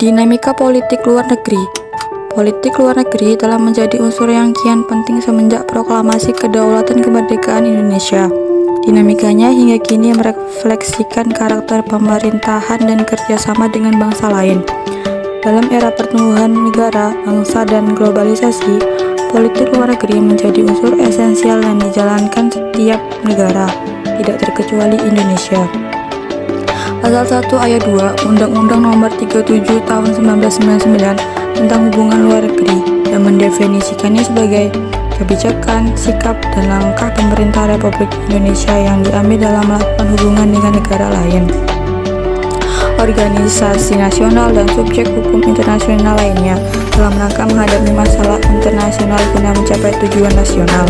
Dinamika politik luar negeri. Politik luar negeri telah menjadi unsur yang kian penting semenjak proklamasi kedaulatan kemerdekaan Indonesia. Dinamikanya hingga kini merefleksikan karakter pemerintahan dan kerjasama dengan bangsa lain. Dalam era pertumbuhan negara, bangsa, dan globalisasi, politik luar negeri menjadi unsur esensial yang dijalankan setiap negara, tidak terkecuali Indonesia. Pasal 1 Ayat 2 Undang-Undang Nomor 37 Tahun 1999 tentang hubungan luar negeri yang mendefinisikannya sebagai kebijakan, sikap, dan langkah pemerintah Republik Indonesia yang diambil dalam melakukan hubungan dengan negara lain, organisasi nasional, dan subjek hukum internasional lainnya dalam rangka menghadapi masalah internasional guna mencapai tujuan nasional.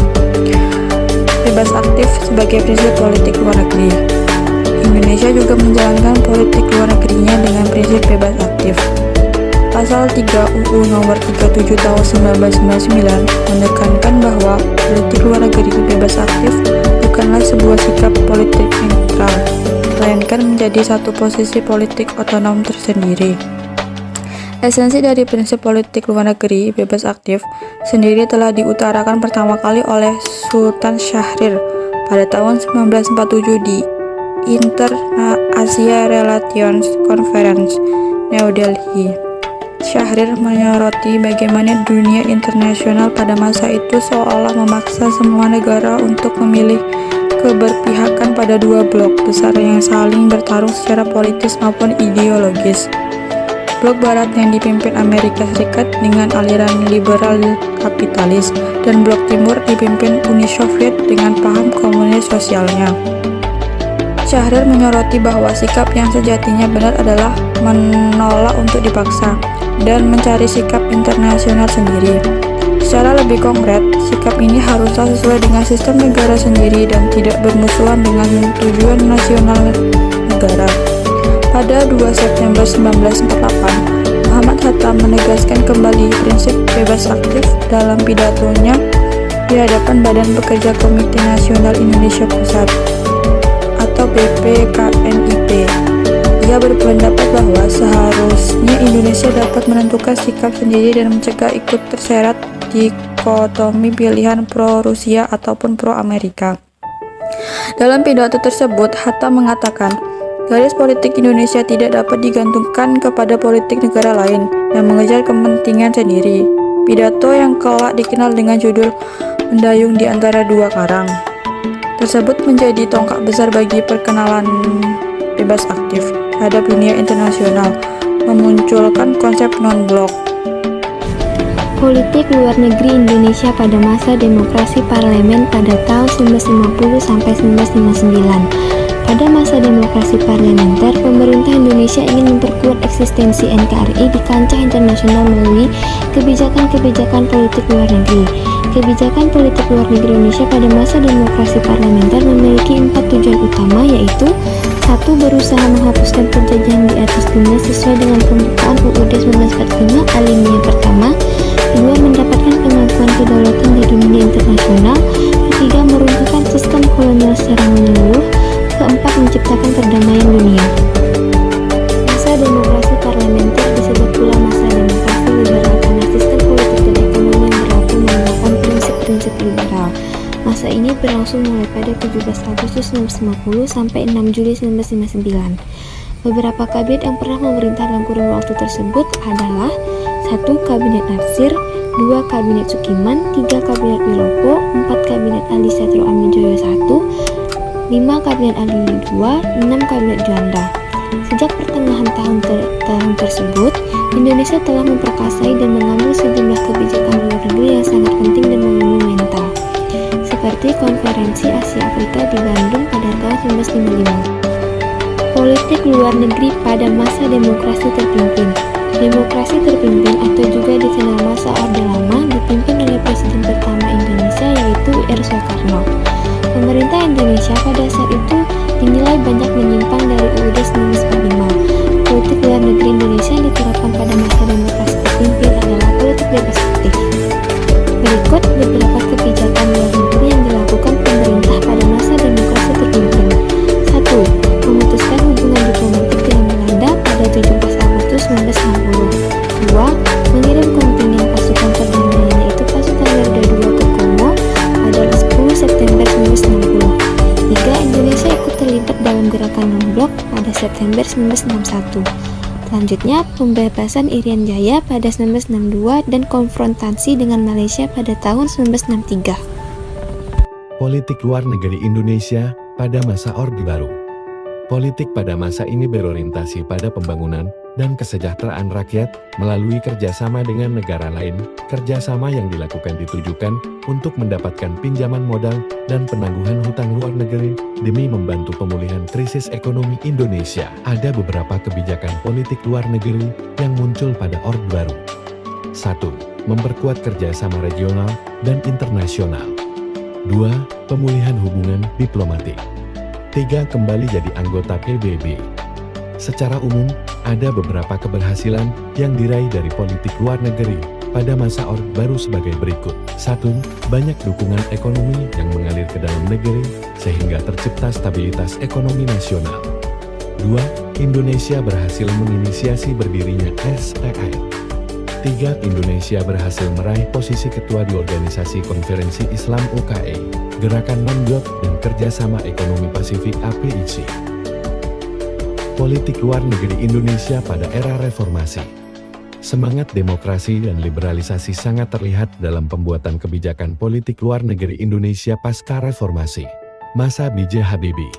Bebas aktif sebagai prinsip politik luar negeri. Indonesia juga menjalankan politik luar negerinya dengan prinsip bebas aktif. Pasal 3 UU Nomor 37 Tahun 1999 menekankan bahwa politik luar negeri bebas aktif bukanlah sebuah sikap politik netral, melainkan menjadi satu posisi politik otonom tersendiri. Esensi dari prinsip politik luar negeri bebas aktif sendiri telah diutarakan pertama kali oleh Sultan Syahrir pada tahun 1947 di Inter-Asia Relations Conference, New Delhi. Syahrir menyoroti bagaimana dunia internasional pada masa itu seolah memaksa semua negara untuk memilih keberpihakan pada dua blok besar yang saling bertarung secara politis maupun ideologis. Blok Barat yang dipimpin Amerika Serikat dengan aliran liberal kapitalis, dan Blok Timur dipimpin Uni Soviet dengan paham komunis sosialnya. Syahrir menyoroti bahwa sikap yang sejatinya benar adalah menolak untuk dipaksa dan mencari sikap internasional sendiri. Secara lebih konkret, sikap ini haruslah sesuai dengan sistem negara sendiri dan tidak bermusuhan dengan tujuan nasional negara. Pada 2 September 1948, Muhammad Hatta menegaskan kembali prinsip bebas aktif dalam pidatonya di hadapan Badan Pekerja Komite Nasional Indonesia Pusat atau BPKNIP. Ia berpendapat bahwa seharusnya Indonesia dapat menentukan sikap sendiri dan mencegah ikut terseret dikotomi pilihan pro-Rusia ataupun pro-Amerika. Dalam pidato tersebut, Hatta mengatakan, garis politik Indonesia tidak dapat digantungkan kepada politik negara lain yang mengejar kepentingan sendiri. Pidato yang kelak dikenal dengan judul Mendayung di Antara Dua Karang tersebut menjadi tonggak besar bagi perkenalan bebas aktif terhadap dunia internasional, memunculkan konsep non-blok. Politik luar negeri Indonesia pada masa demokrasi parlemen pada tahun 1950 sampai 1959. Pada masa demokrasi parlementer, pemerintah Indonesia ingin memperkuat eksistensi NKRI di kancah internasional melalui kebijakan-kebijakan politik luar negeri. Kebijakan politik luar negeri Indonesia pada masa demokrasi parlementer memiliki 4 tujuan utama, yaitu 1. Berusaha menghapuskan penjajahan di atas dunia sesuai dengan pembukaan UUD 1945 alinea pertama. 2. Mendapatkan pengakuan kedaulatan di dunia internasional. 3. Meruntuhkan sistem kolonial secara menyeluruh. 4. Menciptakan perdamaian dunia. Masa demokrasi parlementer disebut pula masa demokrasi liberal karena sistem politik dan ekonomi yang berlaku menggunakan prinsip-prinsip liberal. Masa ini berlangsung mulai pada 17 Agustus 1950 sampai 6 Juli 1959. Beberapa kabinet yang pernah memerintah dalam kurun waktu tersebut adalah 1. Kabinet Natsir, 2. Kabinet Sukiman, 3. Kabinet Wilopo, 4. Kabinet Ali Setro Amidjoyo I, 5. Kabinet Ali II, 6. Kabinet Juanda. Sejak pertengahan tahun tersebut, Indonesia telah memperkasai dan mengambil sejumlah kebijakan luar negeri yang sangat penting dan monumental, seperti Konferensi Asia Afrika di Bandung pada tahun 1955. Politik luar negeri pada masa demokrasi terpimpin. Demokrasi terpimpin atau juga dikenal masa Orde Lama dipimpin oleh Presiden pertama Indonesia, yaitu R. Soekarno. Pemerintah Indonesia pada saat itu dinilai banyak menyimpang dari UUD 1945. Politik luar negeri Indonesia yang diterapkan pada masa demokrasi terpimpin adalah politik bebas aktif. Berikut beberapa kebijakan luar negeri yang dilakukan pemerintah pada masa demokrasi terpimpin. 1. Memutuskan hubungan diplomatik dengan Belanda pada 17 Agustus 1960. November 1961. Selanjutnya, pembebasan Irian Jaya pada 1962 dan konfrontasi dengan Malaysia pada tahun 1963. Politik luar negeri Indonesia pada masa Orde Baru. Politik pada masa ini berorientasi pada pembangunan dan kesejahteraan rakyat melalui kerjasama dengan negara lain. Kerjasama yang dilakukan ditujukan untuk mendapatkan pinjaman modal dan penangguhan hutang luar negeri demi membantu pemulihan krisis ekonomi Indonesia. Ada beberapa kebijakan politik luar negeri yang muncul pada Orde Baru. 1. Memperkuat kerjasama regional dan internasional. 2. Pemulihan hubungan diplomatik. 3. Kembali jadi anggota PBB. Secara umum, ada beberapa keberhasilan yang diraih dari politik luar negeri pada masa Orde Baru sebagai berikut. 1. Banyak dukungan ekonomi yang mengalir ke dalam negeri, sehingga tercipta stabilitas ekonomi nasional. 2. Indonesia berhasil menginisiasi berdirinya SEI. 3. Indonesia berhasil meraih posisi ketua di Organisasi Konferensi Islam UKE, Gerakan Non-Blok dan Kerjasama Ekonomi Pasifik APIC. Politik luar negeri Indonesia pada era reformasi. Semangat demokrasi dan liberalisasi sangat terlihat dalam pembuatan kebijakan politik luar negeri Indonesia pasca reformasi. Masa B.J. Habibie.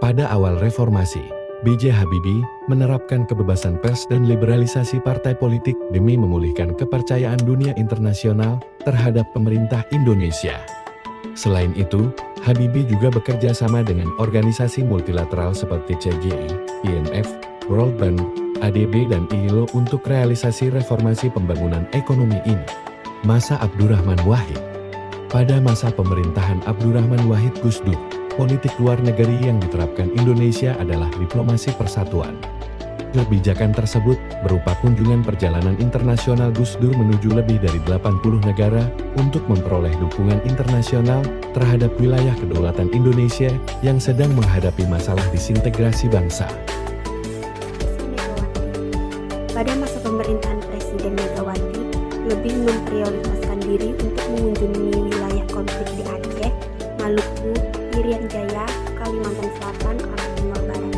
Pada awal reformasi, B.J. Habibie menerapkan kebebasan pers dan liberalisasi partai politik demi memulihkan kepercayaan dunia internasional terhadap pemerintah Indonesia. Selain itu, Habibie juga bekerja sama dengan organisasi multilateral seperti CGI, IMF, World Bank, ADB dan ILO untuk realisasi reformasi pembangunan ekonomi ini. Masa Abdurrahman Wahid. Pada masa pemerintahan Abdurrahman Wahid Gus Dur, politik luar negeri yang diterapkan Indonesia adalah diplomasi persatuan. Kebijakan tersebut berupa kunjungan perjalanan internasional Gus Dur menuju lebih dari 80 negara untuk memperoleh dukungan internasional terhadap wilayah kedaulatan Indonesia yang sedang menghadapi masalah disintegrasi bangsa. Pada masa pemerintahan Presiden Megawati, lebih memprioritaskan diri untuk mengunjungi wilayah konflik di Aceh, Maluku, Irian Jaya, Kalimantan Selatan, Kalimantan Timur Barat.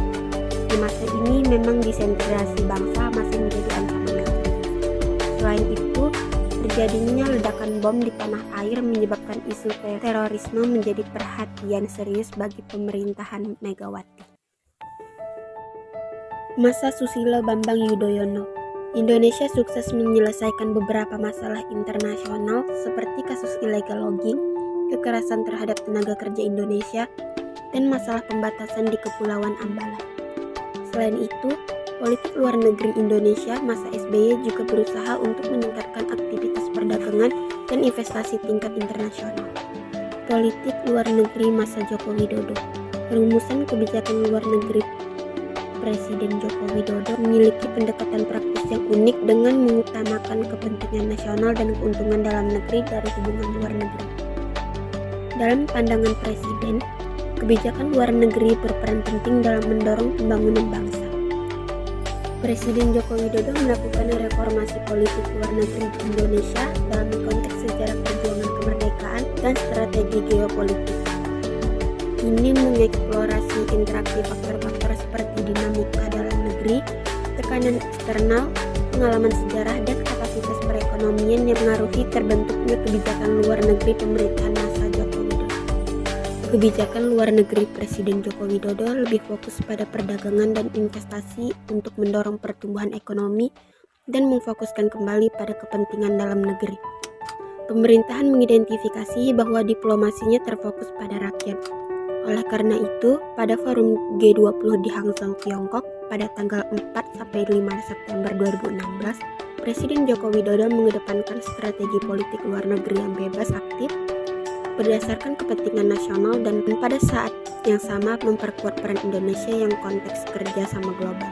Di masa ini memang disintegrasi bangsa masih menjadi ancaman yang serius. Selain itu, terjadinya ledakan bom di tanah air menyebabkan isu terorisme menjadi perhatian serius bagi pemerintahan Megawati. Masa Susilo Bambang Yudhoyono. Indonesia sukses menyelesaikan beberapa masalah internasional seperti kasus illegal logging, kekerasan terhadap tenaga kerja Indonesia, dan masalah pembatasan di Kepulauan Ambalan. Selain itu, politik luar negeri Indonesia masa SBY juga berusaha untuk meningkatkan aktivitas perdagangan dan investasi tingkat internasional. Politik luar negeri masa Joko Widodo. Rumusan kebijakan luar negeri Presiden Joko Widodo memiliki pendekatan praktis yang unik dengan mengutamakan kepentingan nasional dan keuntungan dalam negeri dari hubungan luar negeri. Dalam pandangan Presiden, kebijakan luar negeri berperan penting dalam mendorong pembangunan bangsa. Presiden Joko Widodo melakukan reformasi politik luar negeri Indonesia dalam konteks sejarah perjuangan kemerdekaan dan strategi geopolitik. Ini mengeksplorasi interaksi faktor-faktor seperti dinamika dalam negeri, tekanan eksternal, pengalaman sejarah, dan kapasitas perekonomian yang mengaruhi terbentuknya kebijakan luar negeri pemerintahan masa Joko Widodo. Kebijakan luar negeri Presiden Joko Widodo lebih fokus pada perdagangan dan investasi untuk mendorong pertumbuhan ekonomi dan memfokuskan kembali pada kepentingan dalam negeri. Pemerintahan mengidentifikasi bahwa diplomasinya terfokus pada rakyat. Oleh karena itu, pada forum G20 di Hangzhou, Tiongkok pada tanggal 4-5 September 2016, Presiden Joko Widodo mengedepankan strategi politik luar negeri yang bebas aktif, berdasarkan kepentingan nasional dan pada saat yang sama memperkuat peran Indonesia yang konteks kerja sama global.